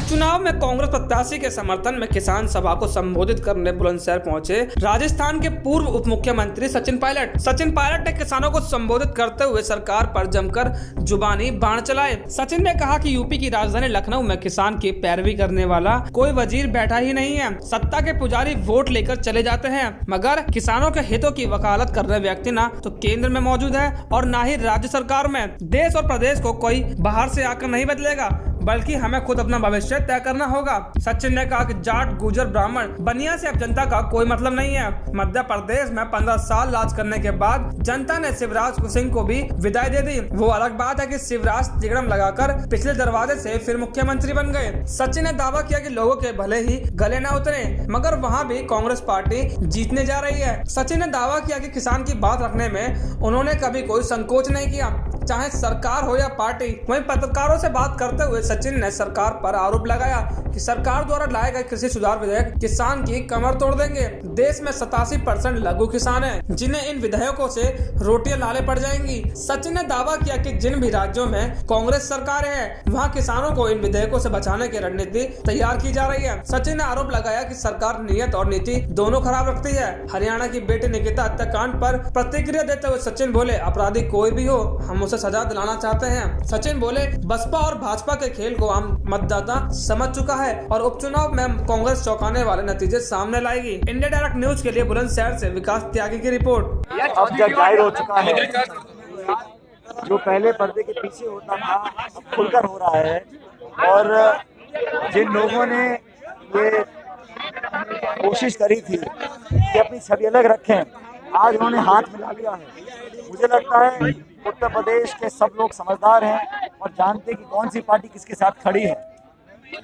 उपचुनाव में कांग्रेस प्रत्याशी के समर्थन में किसान सभा को संबोधित करने बुलंदशहर पहुंचे राजस्थान के पूर्व उप मुख्यमंत्री सचिन पायलट ने किसानों को संबोधित करते हुए सरकार पर जमकर जुबानी बाण चलाए। सचिन ने कहा कि यूपी की राजधानी लखनऊ में किसान की पैरवी करने वाला कोई वजीर बैठा ही नहीं है। सत्ता के पुजारी वोट लेकर चले जाते हैं, मगर किसानों के हितों की वकालत कर रहे व्यक्ति ना तो केंद्र में मौजूद है और ना ही राज्य सरकार में। देश और प्रदेश को कोई बाहर से आकर नहीं बदलेगा, बल्कि हमें खुद अपना भविष्य तय करना होगा। सचिन ने कहा कि जाट, गुर्जर, ब्राह्मण, बनिया से अब जनता का कोई मतलब नहीं है। मध्य प्रदेश में 15 साल राज करने के बाद जनता ने शिवराज सिंह को भी विदाई दे दी। वो अलग बात है कि शिवराज तिगड़म लगाकर पिछले दरवाजे से फिर मुख्यमंत्री बन गए। सचिन ने दावा किया कि लोगों के भले ही गले न उतरे, मगर वहाँ भी कांग्रेस पार्टी जीतने जा रही है। सचिन ने दावा किया कि किसान की बात रखने में उन्होंने कभी कोई संकोच नहीं किया, चाहे सरकार हो या पार्टी। वहीं पत्रकारों से बात करते हुए सचिन ने सरकार पर आरोप लगाया कि सरकार द्वारा लाए गए कृषि सुधार विधेयक किसान की कमर तोड़ देंगे। देश में 87% लघु किसान हैं, जिन्हें इन विधेयकों से रोटियां लाले पड़ जाएंगी। सचिन ने दावा किया कि जिन भी राज्यों में कांग्रेस सरकार है, वहां किसानों को इन विधेयकों से बचाने की रणनीति तैयार की जा रही है। सचिन ने आरोप लगाया कि सरकार नियत और नीति दोनों खराब रखती है। हरियाणा की बेटी निकिता हत्याकांड पर प्रतिक्रिया देते हुए सचिन बोले, अपराधी कोई भी हो, हम उसे सजा दिलाना चाहते हैं। सचिन बोले, बसपा और भाजपा के खेल को आम मतदाता समझ चुका है और उपचुनाव में कांग्रेस चौंकाने वाले नतीजे सामने लाएगी। इंडिया डायरेक्ट न्यूज के लिए बुलंदशहर से विकास त्यागी की रिपोर्ट। अब जब जाहिर हो चुका है, जो पहले पर्दे के पीछे होता था अब खुलकर हो रहा है, और जिन लोगों ने ये कोशिश करी थी कि अपनी छवि अलग रखें, आज उन्होंने हाथ मिला लिया है। मुझे लगता है उत्तर प्रदेश के सब लोग समझदार हैं और जानते हैं कि कौन सी पार्टी किसके साथ खड़ी है।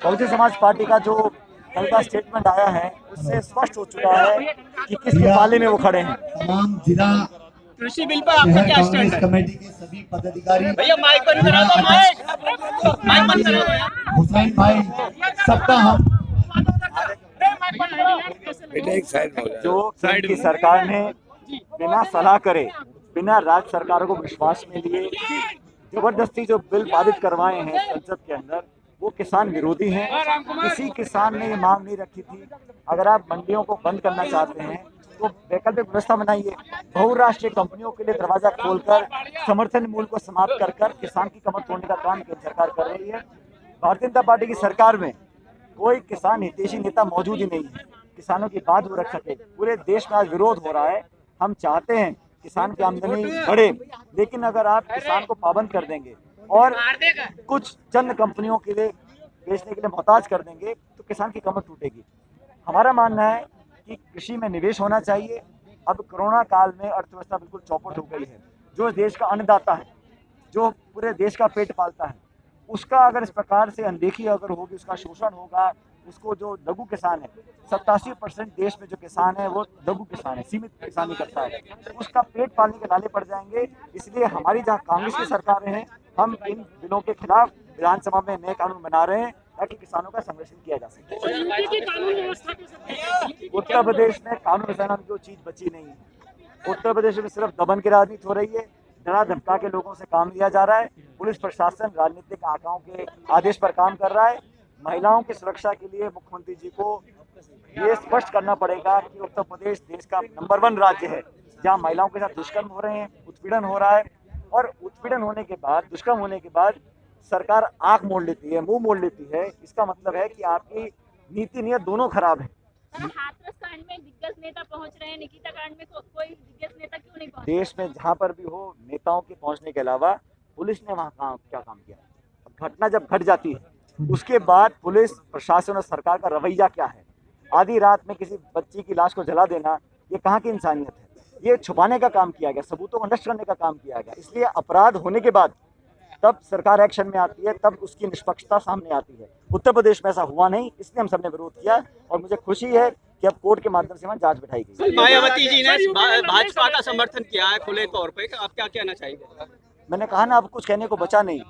बहुजन समाज पार्टी का जो कल का स्टेटमेंट आया है, उससे स्पष्ट हो चुका है कि किसके पाले में वो खड़े हैं। तमाम जिला कृषि बिल पर आपका क्या स्टैंड है? कमेटी के सभी पदाधिकारी, भैया माइक बंद करा दो, माइक बंद करा दो यार। हुसैन भाई, सबका हम जो की सरकार ने बिना सलाह करे, बिना राज्य सरकारों को विश्वास में लिए जबरदस्ती जो बिल पारित करवाए हैं संसद के अंदर, वो किसान विरोधी हैं। किसी किसान ने ये मांग नहीं रखी थी। अगर आप मंडियों को बंद करना चाहते हैं तो वैकल्पिक व्यवस्था बनाइए। बहुराष्ट्रीय कंपनियों के लिए दरवाजा खोलकर समर्थन मूल्य को समाप्त कर किसान की कमर तोड़ने का काम केंद्र सरकार कर रही है। भारतीय जनता पार्टी की सरकार में कोई किसान हितैषी नेता मौजूद ही नहीं है, किसानों की बात वो रख सके। पूरे देश में आज विरोध हो रहा है। हम चाहते हैं किसान की आमदनी बढ़े, लेकिन अगर आप किसान को पाबंद कर देंगे और कुछ चंद कंपनियों के लिए बेचने के लिए मोहताज कर देंगे तो किसान की कमर टूटेगी। हमारा मानना है कि कृषि में निवेश होना चाहिए। अब कोरोना काल में अर्थव्यवस्था बिल्कुल चौपट हो गई है। जो देश का अन्नदाता है, जो पूरे देश का पेट पालता है, उसका अगर इस प्रकार से अनदेखी अगर होगी, उसका शोषण होगा, उसको जो लघु किसान है, 87% देश में जो किसान है वो लघु किसान है, सीमित किसानी करता है, उसका पेट पालने के नाले पड़ जाएंगे। इसलिए हमारी जहाँ कांग्रेस की सरकारें हैं, हम इन बिलों के खिलाफ विधानसभा में नए कानून बना रहे हैं ताकि किसानों का संरक्षण किया जा सके। उत्तर प्रदेश में कानून व्यवस्था की कोई चीज बची नहीं है। उत्तर प्रदेश में सिर्फ दमन की राजनीति हो रही है, डरा धमका के लोगों से काम लिया जा रहा है। पुलिस प्रशासन राजनीतिक आकाओं के आदेश पर काम कर रहा है। महिलाओं की सुरक्षा के लिए मुख्यमंत्री जी को ये स्पष्ट करना पड़ेगा कि उत्तर प्रदेश देश का नंबर 1 राज्य है जहां महिलाओं के साथ दुष्कर्म हो रहे हैं, उत्पीड़न हो रहा है, और उत्पीड़न होने के बाद, दुष्कर्म होने के बाद सरकार आंख मोड़ लेती है, मुंह मोड़ लेती है। इसका मतलब है कि आपकी नीति नियत दोनों खराब है। हाथरस कांड में दिग्गज नेता पहुंच रहे हैं, निकिता कांड में कोई दिग्गज नेता क्यों नहीं पहुंच? देश में जहां पर भी हो, नेताओं के पहुंचने के अलावा पुलिस ने वहां क्या काम किया? घटना जब घट जाती है उसके बाद पुलिस प्रशासन और सरकार का रवैया क्या है? आधी रात में किसी बच्ची की लाश को जला देना, ये कहाँ की इंसानियत है? ये छुपाने का काम किया गया, सबूतों को नष्ट करने का काम किया गया। इसलिए अपराध होने के बाद तब सरकार एक्शन में आती है, तब उसकी निष्पक्षता सामने आती है। उत्तर प्रदेश में ऐसा हुआ नहीं, इसलिए हम सबने विरोध किया और मुझे खुशी है कि अब कोर्ट के माध्यम से वहाँ जांच बिठाई गई। मायावती जी ने भाजपा का समर्थन किया है खुले तौर पे, आप क्या कहना चाहिए? मैंने कहा ना, अब कुछ कहने को बचा नहीं।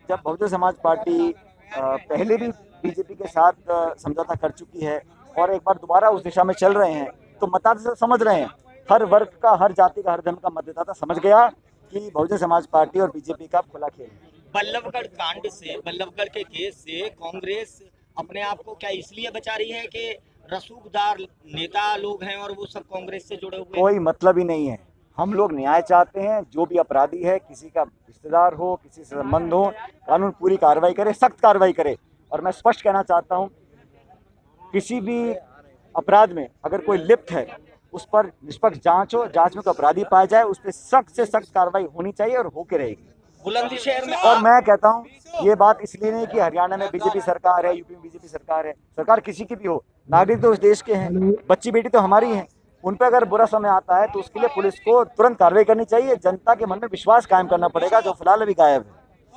जब बहुजन समाज पार्टी पहले भी बीजेपी के साथ समझौता कर चुकी है और एक बार दोबारा उस दिशा में चल रहे हैं, तो मतदाता समझ रहे हैं, हर वर्ग का, हर जाति का, हर धर्म का मतदाता समझ गया कि बहुजन समाज पार्टी और बीजेपी का खुला खेल है। बल्लभगढ़ कांड से, बल्लभगढ़ के केस से कांग्रेस अपने आप को क्या इसलिए बचा रही है कि रसूखदार नेता लोग हैं और वो सब कांग्रेस से जुड़े हुए हैं? कोई मतलब ही नहीं है। हम लोग न्याय चाहते हैं। जो भी अपराधी है, किसी का रिश्तेदार हो, किसी से संबंध हो, कानून पूरी कार्रवाई करे, सख्त कार्रवाई करे। और मैं स्पष्ट कहना चाहता हूं, किसी भी अपराध में अगर कोई लिप्त है, उस पर निष्पक्ष जांच हो, जांच में कोई अपराधी पाया जाए, उस पर सख्त से सख्त कार्रवाई होनी चाहिए और होके रहेगी। बुलंदशहर में और मैं कहता हूं, ये बात इसलिए नहीं कि हरियाणा में बीजेपी सरकार है, यूपी में बीजेपी सरकार है। सरकार किसी की भी हो, नागरिक तो उस देश के हैं, बच्ची बेटी तो हमारी हैं। उन पर अगर बुरा समय आता है तो उसके लिए पुलिस को तुरंत कार्रवाई करनी चाहिए। जनता के मन में विश्वास कायम करना पड़ेगा, जो फिलहाल अभी गायब है।